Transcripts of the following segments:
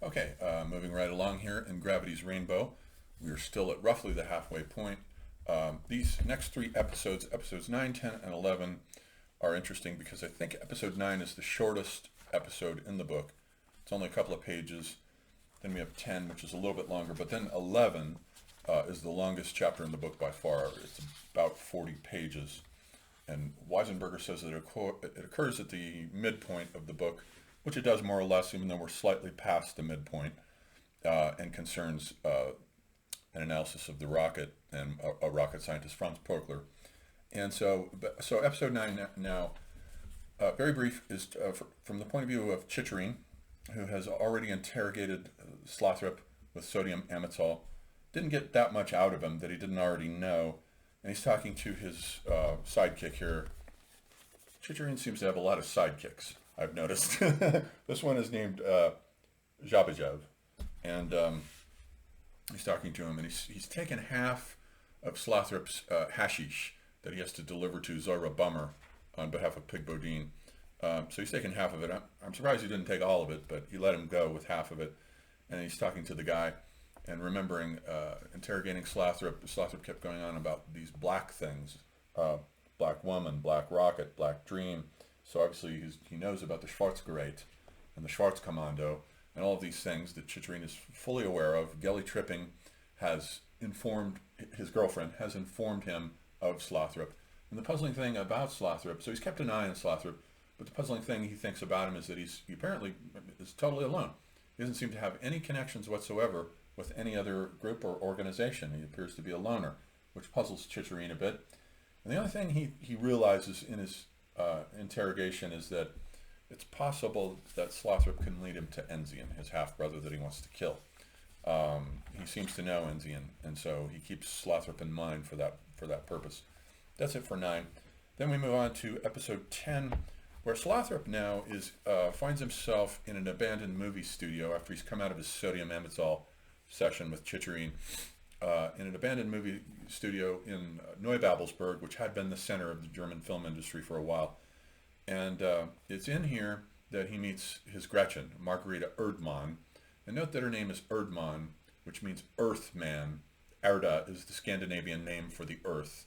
Okay, moving right along here in Gravity's Rainbow. We are still at roughly the halfway point. These next three episodes, episodes 9, 10, and 11, are interesting because I think episode 9 is the shortest episode in the book. It's only a couple of pages. Then we have 10, which is a little bit longer, but then 11 is the longest chapter in the book by far. It's about 40 pages. And Weisenberger says that it occurs at the midpoint of the book, which it does more or less, even though we're slightly past the midpoint, and concerns an analysis of the rocket and a rocket scientist, Franz Pökler. And so episode 9 now, very brief, is from the point of view of Chicherin, who has already interrogated Slothrop with sodium amytal. Didn't get that much out of him that he didn't already know. And he's talking to his sidekick here. Chicherin seems to have a lot of sidekicks, I've noticed. This one is named Jabajev. And he's talking to him, and he's taken half of Slothrop's hashish that he has to deliver to Zora Bummer on behalf of Pig Bodine. So he's taken half of it. I'm surprised he didn't take all of it, but he let him go with half of it. And he's talking to the guy and remembering, interrogating Slothrop. Slothrop kept going on about these black things, black woman, black rocket, black dream. So obviously he knows about the Schwarzgerät and the Schwarzkommando and all of these things that Chicherin is fully aware of. Gelly Tripping has informed, his girlfriend has informed him of Slothrop. And the puzzling thing about Slothrop, so he's kept an eye on Slothrop, but the puzzling thing he thinks about him is that he apparently is totally alone. He doesn't seem to have any connections whatsoever with any other group or organization. He appears to be a loner, which puzzles Chicherin a bit. And the other thing he realizes in his interrogation is that it's possible that Slothrop can lead him to Enzian, his half-brother that he wants to kill. He seems to know Enzian, and so he keeps Slothrop in mind for that purpose. That's it for 9. Then we move on to episode 10, where Slothrop now finds himself in an abandoned movie studio after he's come out of his sodium amytal session with Chicherin, in an abandoned movie studio in Neubabelsberg, which had been the center of the German film industry for a while. And it's in here that he meets his Gretchen, Margareta Erdmann. And note that her name is Erdmann, which means Earthman. Erda is the Scandinavian name for the earth,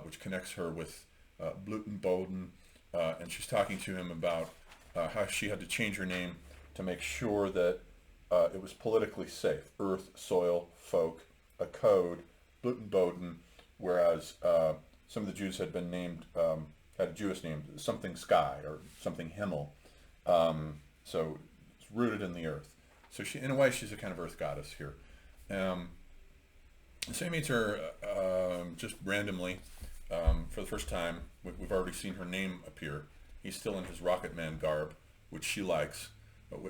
which connects her with Blutenboden. And she's talking to him about how she had to change her name to make sure that it was politically safe. Earth, soil, folk, a code, Blutenboden, whereas some of the Jews had been named, had a Jewish name, something sky or something Himmel. So it's rooted in the earth. So she, in a way, she's a kind of earth goddess here. So he meets her just randomly for the first time. We've already seen her name appear. He's still in his Rocket Man garb, which she likes.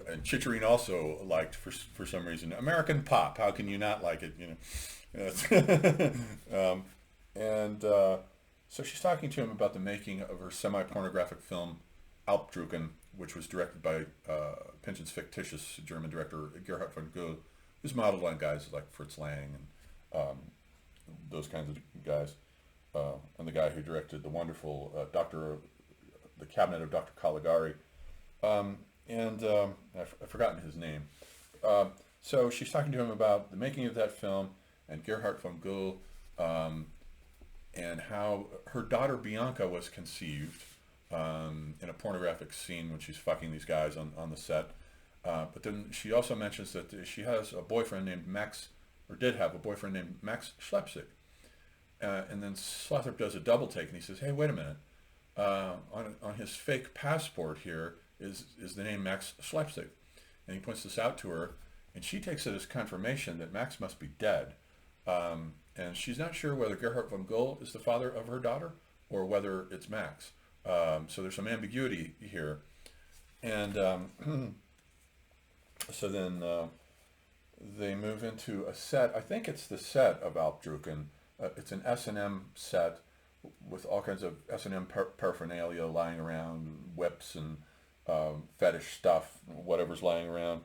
And Chicherin also liked for some reason. American pop, how can you not like it? So she's talking to him about the making of her semi-pornographic film Alpdrucken, which was directed by Pynchon's fictitious German director Gerhard von Gohl, who's modeled on guys like Fritz Lang and those kinds of guys, and the guy who directed the wonderful The Cabinet of Dr. Caligari. I've forgotten his name. So she's talking to him about the making of that film and Gerhard von Gohl, and how her daughter Bianca was conceived in a pornographic scene when she's fucking these guys on the set. But then she also mentions that she has a boyfriend named Max, or did have a boyfriend named Max Schlepsik. And then Slothrop does a double take and he says, hey, wait a minute. On his fake passport here is the name Max Schlepsik. And he points this out to her, and she takes it as confirmation that Max must be dead. And she's not sure whether Gerhard von Gohl is the father of her daughter or whether it's Max. So there's some ambiguity here. And so then they move into a set. I think it's the set of Alpdrucken. It's an S&M set with all kinds of S&M paraphernalia lying around, whips and fetish stuff, whatever's lying around.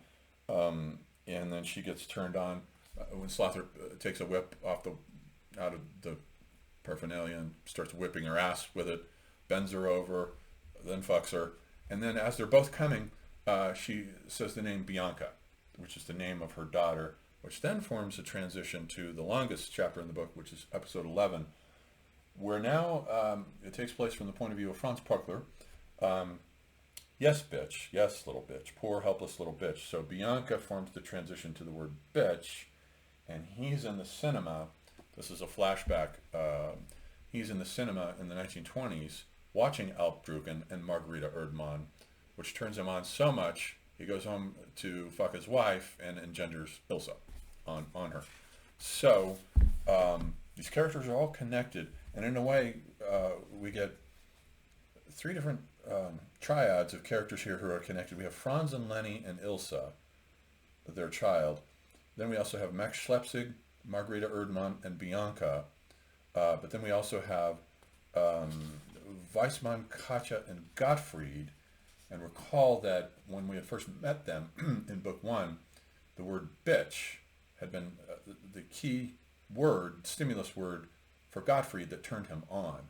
And then she gets turned on when Slothrop takes a whip out of the paraphernalia and starts whipping her ass with it, bends her over, then fucks her. And then as they're both coming, she says the name Bianca. which is the name of her daughter, which then forms a transition to the longest chapter in the book, which is episode 11, where now it takes place from the point of view of Franz Pökler. Yes, bitch. Yes, little bitch. Poor, helpless little bitch. So Bianca forms the transition to the word bitch, and he's in the cinema. This is a flashback. He's in the cinema in the 1920s watching Alpdrucken and Margarita Erdmann, which turns him on so much he goes home to fuck his wife and engenders Ilse on her. So these characters are all connected, and in a way we get three different triads of characters here who are connected. We have Franz and Lenny and Ilse, their child. Then we also have Max Schlepsig, Margarita Erdmann, and Bianca. But then we also have Weissmann, Katja, and Gottfried. And recall that when we had first met them in book one, the word bitch had been the key word, stimulus word for Gottfried that turned him on,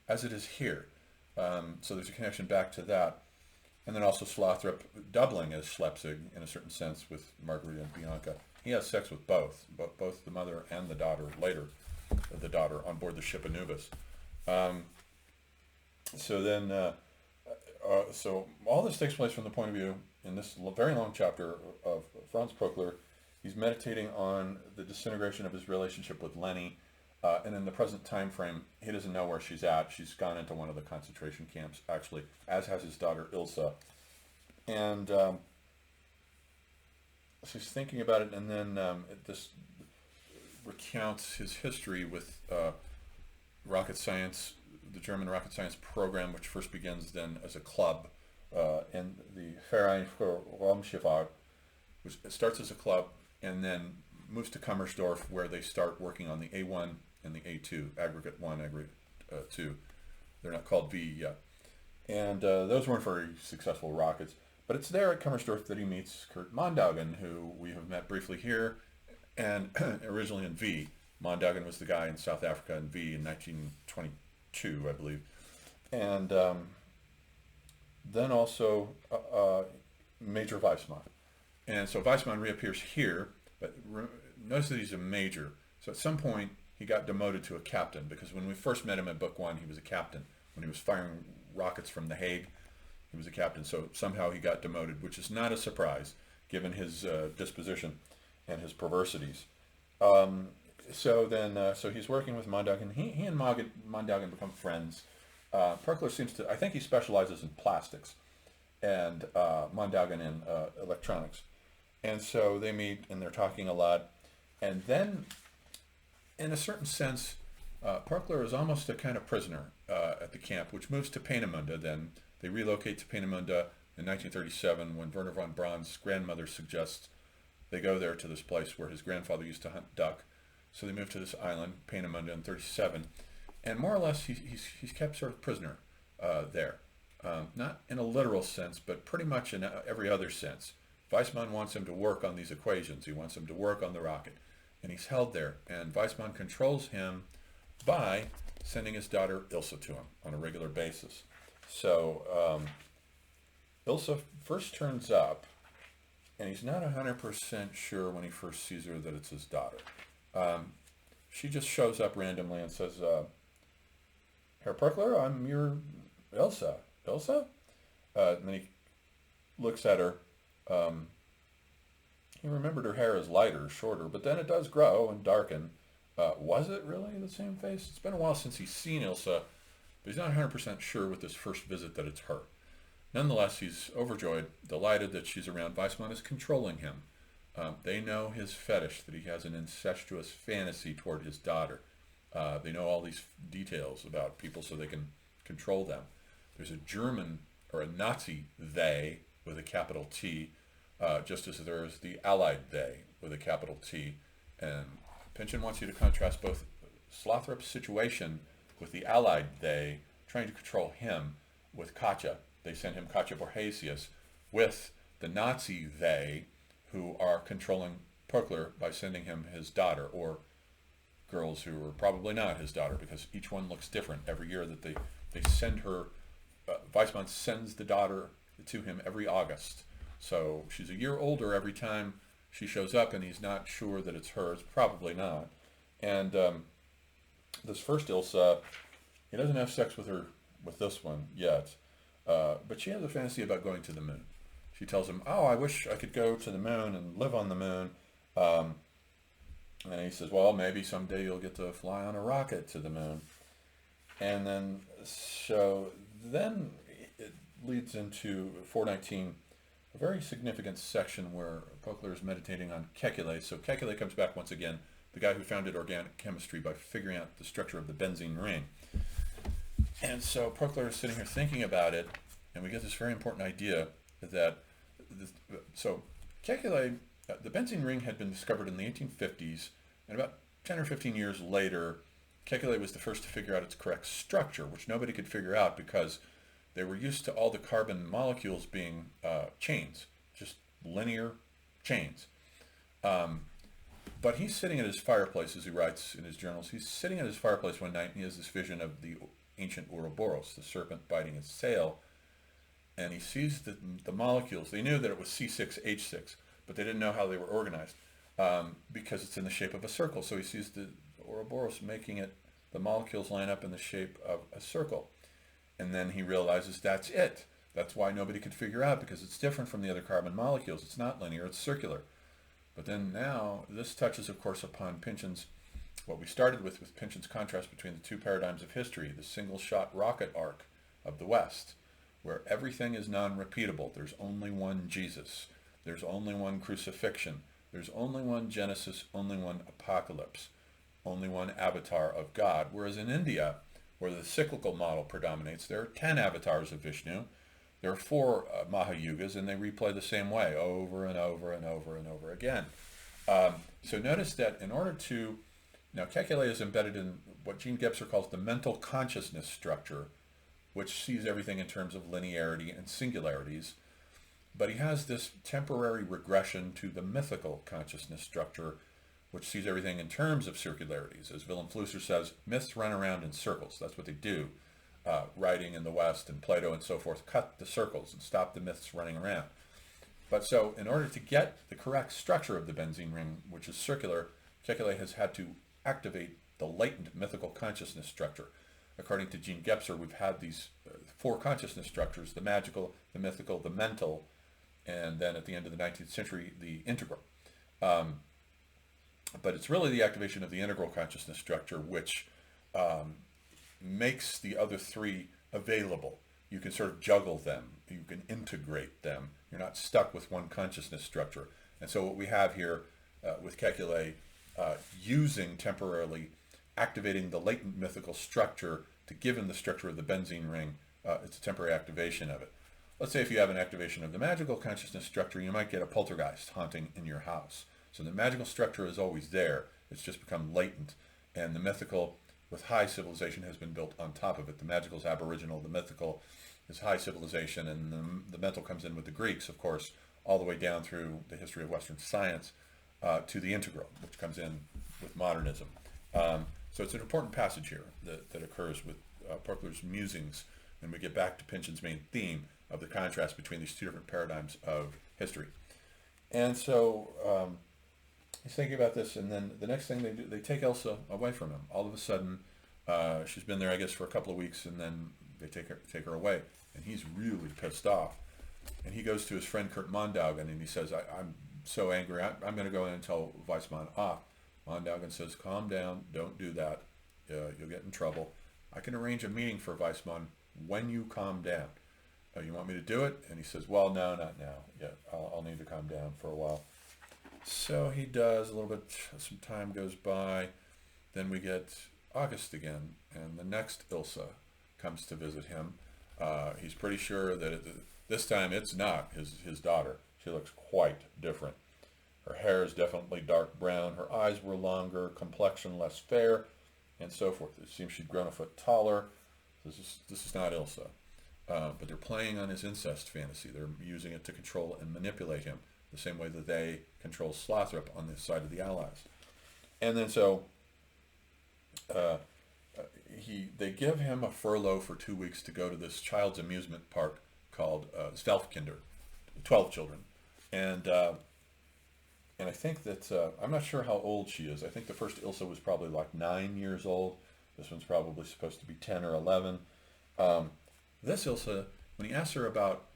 as it is here. So there's a connection back to that. And then also Slothrop doubling as Schlepsig in a certain sense with Margarita and Bianca. He has sex with both the mother and the daughter later, the daughter on board the ship Anubis. So all this takes place from the point of view, in this very long chapter of Franz Pökler. He's meditating on the disintegration of his relationship with Lenny, and in the present time frame, he doesn't know where she's at. She's gone into one of the concentration camps, actually, as has his daughter Ilse. And she's thinking about it, and then this recounts his history with rocket science, the German rocket science program, which first begins then as a club, and the Verein für Raumschifffahrt, which starts as a club and then moves to Kummersdorf, where they start working on the A1 and the A2, aggregate 1, aggregate 2. They're not called V yet. And those weren't very successful rockets. But it's there at Kummersdorf that he meets Kurt Mondaugen, who we have met briefly here, and originally in V. Mondaugen was the guy in South Africa in V in 1922, I believe. And then also Major Weissmann. And so Weissmann reappears here, but notice that he's a major. So at some point, he got demoted to a captain, because when we first met him in book one, he was a captain. When he was firing rockets from The Hague, he was a captain. So somehow he got demoted, which is not a surprise, given his disposition and his perversities. So he's working with Mondaugen. He and Mondaugen become friends. Pökler seems to, I think he specializes in plastics, and Mondaugen in electronics. And so they meet, and they're talking a lot. And then, in a certain sense, Pökler is almost a kind of prisoner at the camp, which moves to Peenemünde. Then they relocate to Peenemünde in 1937 when Werner von Braun's grandmother suggests they go there to this place where his grandfather used to hunt duck. So they move to this island, Peenemünde, in 37. And more or less, he's kept sort of prisoner there. Not in a literal sense, but pretty much in every other sense. Weissmann wants him to work on these equations. He wants him to work on the rocket. And he's held there. And Weissmann controls him by sending his daughter Ilse to him on a regular basis. So Ilse first turns up, and he's not 100% sure when he first sees her that it's his daughter. She just shows up randomly and says, Herr Pökler, I'm your Ilse. Ilse? And then he looks at her. He remembered her hair is lighter, shorter, but then it does grow and darken. Was it really the same face? It's been a while since he's seen Ilse, but he's not 100% sure with this first visit that it's her. Nonetheless, he's overjoyed, delighted that she's around. Weissmann is controlling him. They know his fetish, that he has an incestuous fantasy toward his daughter. They know all these details about people so they can control them. There's a German, or a Nazi they, with a capital T, just as there is the Allied they, with a capital T. And Pynchon wants you to contrast both Slothrop's situation with the Allied they, trying to control him, with Katja. They send him Katja Borgesius, with the Nazi they, who are controlling Pökler by sending him his daughter, or girls who are probably not his daughter, because each one looks different every year that they send her. Weissmann sends the daughter to him every August. So she's a year older every time she shows up and he's not sure that it's hers, probably not. And this first Ilsa, he doesn't have sex with her, with this one yet, but she has a fantasy about going to the moon. She tells him, oh, I wish I could go to the moon and live on the moon. And he says, well, maybe someday you'll get to fly on a rocket to the moon. And then, then it leads into 419, a very significant section where Pökler is meditating on Kekule. So Kekule comes back once again, the guy who founded organic chemistry by figuring out the structure of the benzene ring. And so Pökler is sitting here thinking about it, and we get this very important idea that, Kekule, the benzene ring had been discovered in the 1850s, and about 10 or 15 years later, Kekule was the first to figure out its correct structure, which nobody could figure out because they were used to all the carbon molecules being chains, just linear chains. But he's sitting at his fireplace, as he writes in his journals. He's sitting at his fireplace one night, and he has this vision of the ancient Ouroboros, the serpent biting its tail, and he sees the molecules. They knew that it was C6H6, but they didn't know how they were organized because it's in the shape of a circle. So he sees the Ouroboros making the molecules line up in the shape of a circle. And then he realizes that's it. That's why nobody could figure out, because it's different from the other carbon molecules. It's not linear, it's circular. But then now, this touches, of course, upon Pynchon's, what we started with Pynchon's contrast between the two paradigms of history, the single-shot rocket arc of the West, where everything is non-repeatable. There's only one Jesus. There's only one crucifixion. There's only one Genesis, only one Apocalypse, only one avatar of God. Whereas in India, where the cyclical model predominates, there are 10 avatars of Vishnu. There are 4 Mahayugas, and they replay the same way over and over and over and over again. So notice that in order to, now Kekule is embedded in what Jean Gebser calls the mental consciousness structure, which sees everything in terms of linearity and singularities. But he has this temporary regression to the mythical consciousness structure, which sees everything in terms of circularities. As Willem Flusser says, myths run around in circles. That's what they do. Writing in the West and Plato and so forth cut the circles and stop the myths running around. But so in order to get the correct structure of the benzene ring, which is circular, Kekule has had to activate the latent mythical consciousness structure. According to Jean Gebser, we've had these 4 consciousness structures: the magical, the mythical, the mental, and then at the end of the 19th century, the integral. But it's really the activation of the integral consciousness structure which makes the other 3 available. You can sort of juggle them. You can integrate them. You're not stuck with one consciousness structure. And so what we have here with Kekule using temporarily, activating the latent mythical structure to give him the structure of the benzene ring, it's a temporary activation of it. Let's say if you have an activation of the magical consciousness structure, you might get a poltergeist haunting in your house. So the magical structure is always there. It's just become latent. And the mythical with high civilization has been built on top of it. The magical is aboriginal, the mythical is high civilization, and the mental comes in with the Greeks, of course, all the way down through the history of Western science to the integral, which comes in with modernism. So it's an important passage here that occurs with Pökler's musings when we get back to Pynchon's main theme of the contrast between these 2 different paradigms of history. And so he's thinking about this, and then the next thing they do, they take Elsa away from him. All of a sudden, she's been there, I guess, for a couple of weeks, and then they take her away, and he's really pissed off. And he goes to his friend Kurt Mondaugen, and he says, I'm so angry, I'm going to go in and tell Weissmann off. Mondaugen says, calm down, don't do that, you'll get in trouble. I can arrange a meeting for Weissmann when you calm down. You want me to do it? And he says, well, no, not now. Yeah, I'll need to calm down for a while. So he does a little bit, some time goes by, then we get August again, and the next Ilsa comes to visit him. He's pretty sure that this time it's not his daughter. She looks quite different. Her hair is definitely dark brown, her eyes were longer, complexion less fair, and so forth. It seems she'd grown a foot taller. This is not Ilsa. But they're playing on his incest fantasy. They're using it to control and manipulate him, the same way that they control Slothrop on the side of the Allies. And then so they give him a furlough for 2 weeks to go to this child's amusement park called Svelfkinder, 12 children. And and I think that, I'm not sure how old she is. I think the first Ilsa was probably like 9 years old. This one's probably supposed to be 10 or 11. This Ilsa, when he asks her about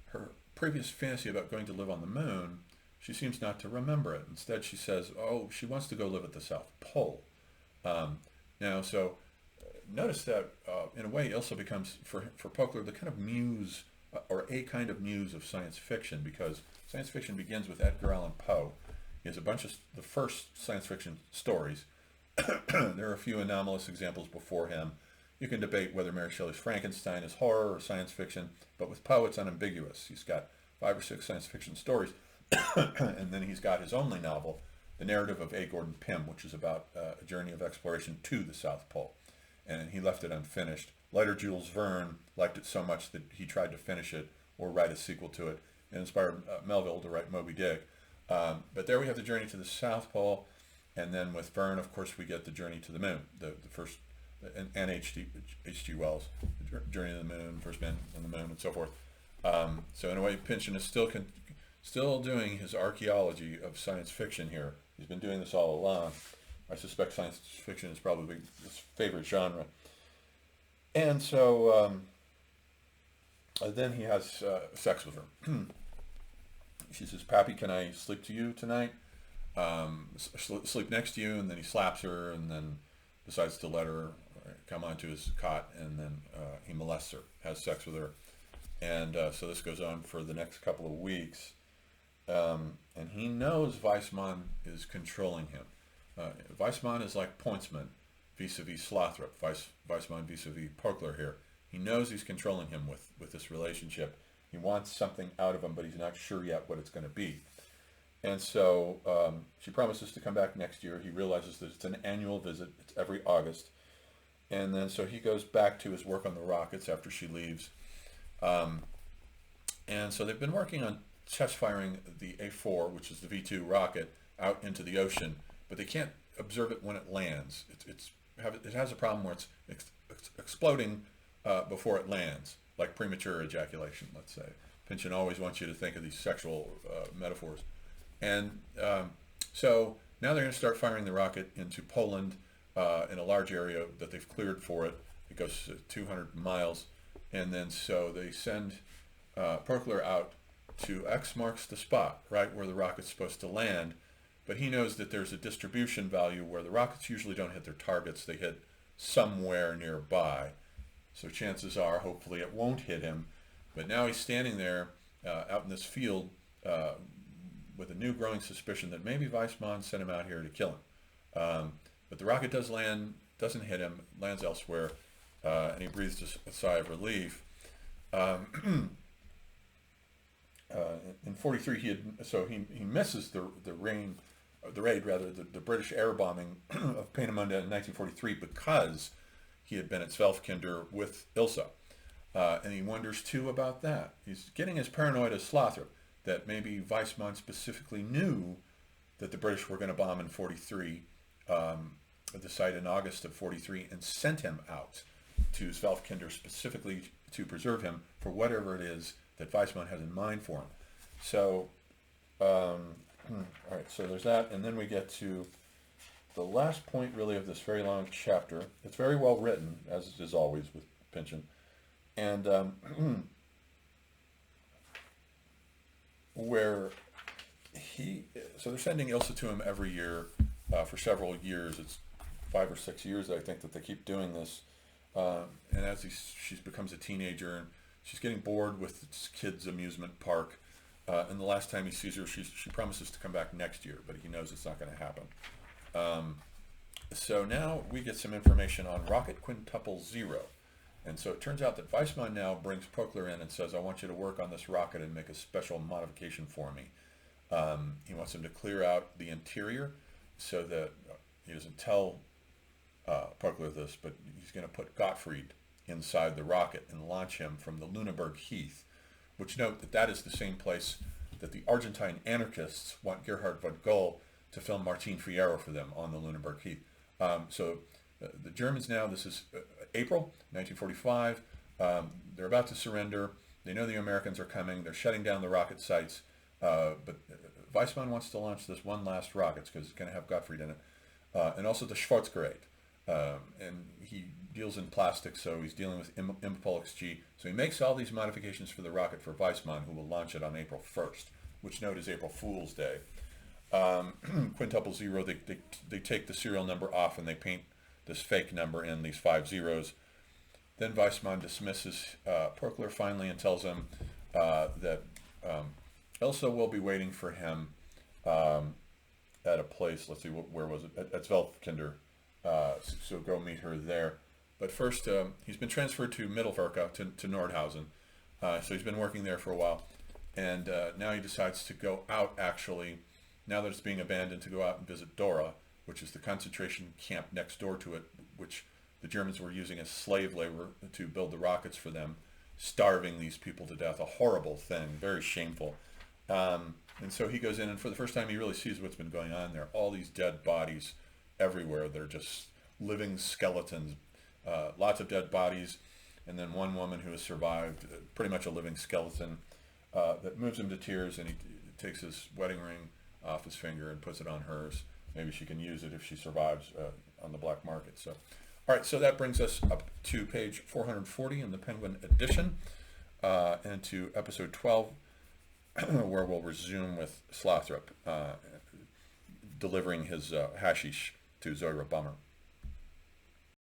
her previous fantasy about going to live on the moon, she seems not to remember it. Instead, she says, oh, she wants to go live at the South Pole. So notice that in a way, Ilsa becomes, for Pökler, the kind of muse, or a kind of muse of science fiction, because science fiction begins with Edgar Allan Poe. He has a bunch of the first science fiction stories. There are a few anomalous examples before him. You can debate whether Mary Shelley's Frankenstein is horror or science fiction, but with Poe it's unambiguous. He's got 5 or 6 science fiction stories, and then he's got his only novel, The Narrative of A. Gordon Pym, which is about a journey of exploration to the South Pole. And he left it unfinished. Later, Jules Verne liked it so much that he tried to finish it or write a sequel to it, and inspired Melville to write Moby Dick. But there we have the journey to the South Pole, and then with Verne, of course, we get the journey to the moon, the first, and H.G. Wells, the journey to the moon, first man on the moon, and so forth. So in a way, Pynchon is still doing his archaeology of science fiction here. He's been doing this all along. I suspect science fiction is probably his favorite genre. And so then he has sex with her. She says, Pappy, can I sleep to you tonight? Sleep next to you, and then he slaps her, and then decides to let her come onto his cot, and then he molests her, has sex with her. And so this goes on for the next couple of weeks. And he knows Weissmann is controlling him. Weissmann is like Pointsman vis-a-vis Slothrop, Weissmann vis-a-vis Pökler here. He knows he's controlling him with this relationship. He wants something out of him, but he's not sure yet what it's going to be. And so she promises to come back next year. He realizes that it's an annual visit. It's every August. And then so he goes back to his work on the rockets after she leaves. And so they've been working on test firing the A4, which is the V2 rocket, out into the ocean, but they can't observe it when it lands. It has a problem where it's exploding before it lands, like premature ejaculation, let's say. Pynchon always wants you to think of these sexual metaphors. And so now they're going to start firing the rocket into Poland in a large area that they've cleared for it. It goes 200 miles. And then so they send Pökler out to X marks the spot, right where the rocket's supposed to land. But he knows that there's a distribution value where the rockets usually don't hit their targets. They hit somewhere nearby. So chances are, hopefully, it won't hit him. But now he's standing there out in this field with a new growing suspicion that maybe Weissmann sent him out here to kill him. But the rocket does land, doesn't hit him, lands elsewhere, and he breathes a sigh of relief. In 43, he misses the raid, the British air bombing of Peenemünde in 1943 because he had been at Svelfkinder with Ilsa. And he wonders too about that. He's getting as paranoid as Slothrop, that maybe Weissmann specifically knew that the British were going to bomb in 43, the site in August of 43, and sent him out to Svelfkinder specifically to preserve him for whatever it is that Weissmann has in mind for him. So, all right, so there's that, and then we get to the last point, really, of this very long chapter. It's very well written, as is always with Pynchon, and where so they're sending Ilsa to him every year for several years. It's 5 or 6 years, I think, that they keep doing this. And as she becomes a teenager, and she's getting bored with this kid's amusement park. And the last time he sees her, she promises to come back next year, but he knows it's not going to happen. So now we get some information on Rocket Quintuple Zero. And so it turns out that Weissmann now brings Pökler in and says, I want you to work on this rocket and make a special modification for me. He wants him to clear out the interior so that he doesn't tell Pökler this, but he's going to put Gottfried inside the rocket and launch him from the Lüneburg Heath, which note that that is the same place that the Argentine anarchists want Gerhard von Gull to film Martin Fierro for them on the Lüneburg Heath. So the Germans now, this is April 1945, they're about to surrender. They know the Americans are coming. They're shutting down the rocket sites, but Weissmann wants to launch this one last rocket because it's going to have Gottfried in it, and also the Schwarzgerät. And he deals in plastic, so he's dealing with Impulse XG. So he makes all these modifications for the rocket for Weissmann, who will launch it on April 1st, which note is April Fool's Day. Quintuple zero, they take the serial number off and they paint this fake number in, these 5 zeros. Then Weissmann dismisses Pökler finally and tells him that Elsa will be waiting for him at a place, let's see, where was it? At Zwölfkinder. So go meet her there. But first, he's been transferred to Mittelwerke, to Nordhausen. So he's been working there for a while. And now he decides to go out, actually, now that it's being abandoned, to go out and visit Dora, which is the concentration camp next door to it, which the Germans were using as slave labor to build the rockets for them, starving these people to death. A horrible thing, very shameful. And so he goes in, and for the first time he really sees what's been going on there. All these dead bodies everywhere. They're just living skeletons, lots of dead bodies, and then one woman who has survived, pretty much a living skeleton, that moves him to tears, and he takes his wedding ring off his finger and puts it on hers. Maybe she can use it if she survives on the black market. So, all right, so that brings us up to page 440 in the Penguin edition, and to episode 12, where we'll resume with Slothrop delivering his hashish to Zoira Bummer.